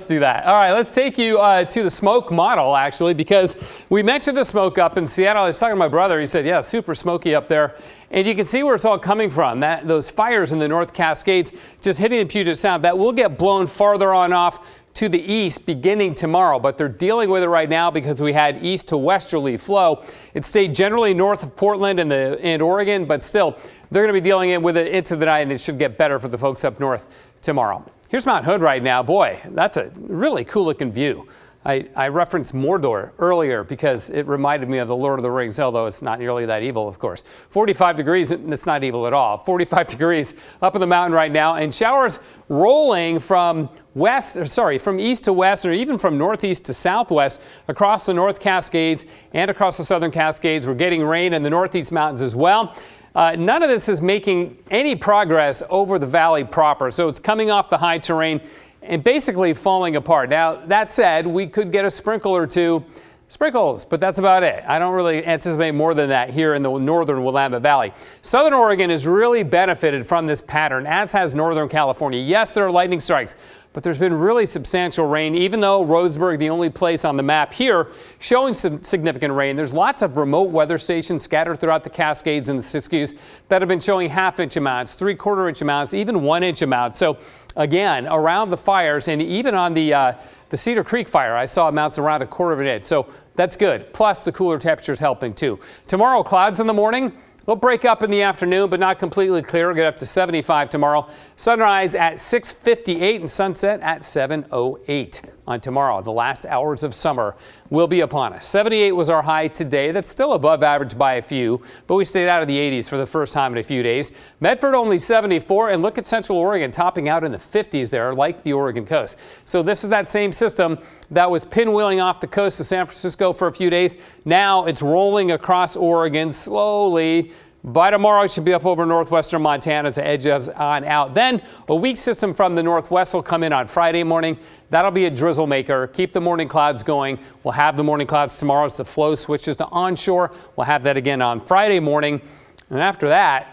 do that. All right, let's take you to the smoke model, actually, because we mentioned the smoke up in Seattle. I was talking to my brother. He said, yeah, super smoky up there. And you can see where it's all coming from. Those fires in the North Cascades just hitting the Puget Sound, that will get blown farther on off to the east beginning tomorrow, but they're dealing with it right now because we had east to westerly flow. It stayed generally north of Portland and Oregon, but still, they're going to be dealing with it into the night, and it should get better for the folks up north tomorrow. Here's Mount Hood right now. Boy, that's a really cool looking view. I referenced Mordor earlier because it reminded me of the Lord of the Rings, although it's not nearly that evil, of course. 45 degrees, and it's not evil at all. 45 degrees up in the mountain right now, and showers rolling from east to west, or even from northeast to southwest across the North Cascades and across the Southern Cascades. We're getting rain in the northeast mountains as well. None of this is making any progress over the valley proper, so it's coming off the high terrain and basically falling apart. Now, that said, we could get a sprinkle or two, sprinkles, but that's about it. I don't really anticipate more than that here in the northern Willamette Valley. Southern Oregon has really benefited from this pattern, as has Northern California. Yes, there are lightning strikes, but there's been really substantial rain, even though Roseburg, the only place on the map here showing some significant rain. There's lots of remote weather stations scattered throughout the Cascades and the Siskiyous that have been showing half-inch amounts, three-quarter-inch amounts, even one-inch amounts. So again, around the fires, and even on the Cedar Creek fire, I saw amounts around a quarter of an inch. So that's good. Plus, the cooler temperatures helping too. Tomorrow, clouds in the morning. They'll break up in the afternoon, but not completely clear. We'll get up to 75 tomorrow. Sunrise at 6:58 and sunset at 7:08 on tomorrow. The last hours of summer will be upon us. 78 was our high today. That's still above average by a few, but we stayed out of the 80s for the first time in a few days. Medford only 74, and look at Central Oregon topping out in the 50s there, like the Oregon coast. So this is that same system that was pinwheeling off the coast of San Francisco for a few days. Now it's rolling across Oregon slowly. By tomorrow, it should be up over northwestern Montana as it edges on out. Then a weak system from the northwest will come in on Friday morning. That'll be a drizzle maker. Keep the morning clouds going. We'll have the morning clouds tomorrow as the flow switches to onshore. We'll have that again on Friday morning. And after that,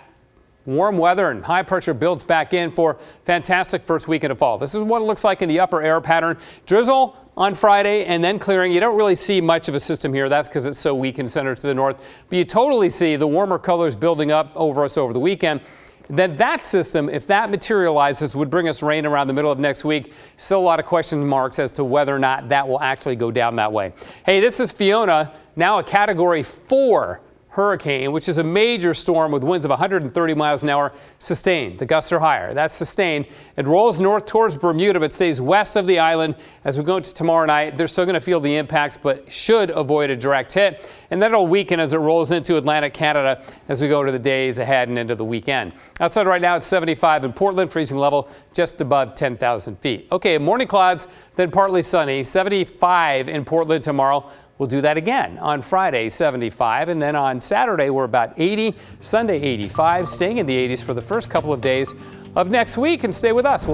warm weather and high pressure builds back in for fantastic first weekend of fall. This is what it looks like in the upper air pattern. Drizzle on Friday and then clearing. You don't really see much of a system here. That's because it's so weak and centered to the north. But you totally see the warmer colors building up over us over the weekend. Then that system, if that materializes, would bring us rain around the middle of next week. Still a lot of question marks as to whether or not that will actually go down that way. Hey, this is Fiona, now a Category 4 hurricane, which is a major storm with winds of 130 miles an hour sustained. The gusts are higher. That's sustained. It rolls north towards Bermuda, but stays west of the island as we go into tomorrow night. They're still going to feel the impacts, but should avoid a direct hit. And then it'll weaken as it rolls into Atlantic Canada as we go into the days ahead and into the weekend. Outside right now, it's 75 in Portland, freezing level just above 10,000 feet. Okay, morning clouds, then partly sunny, 75 in Portland tomorrow. We'll do that again on Friday, 75, and then on Saturday, we're about 80, Sunday, 85, staying in the 80s for the first couple of days of next week. And stay with us. We'll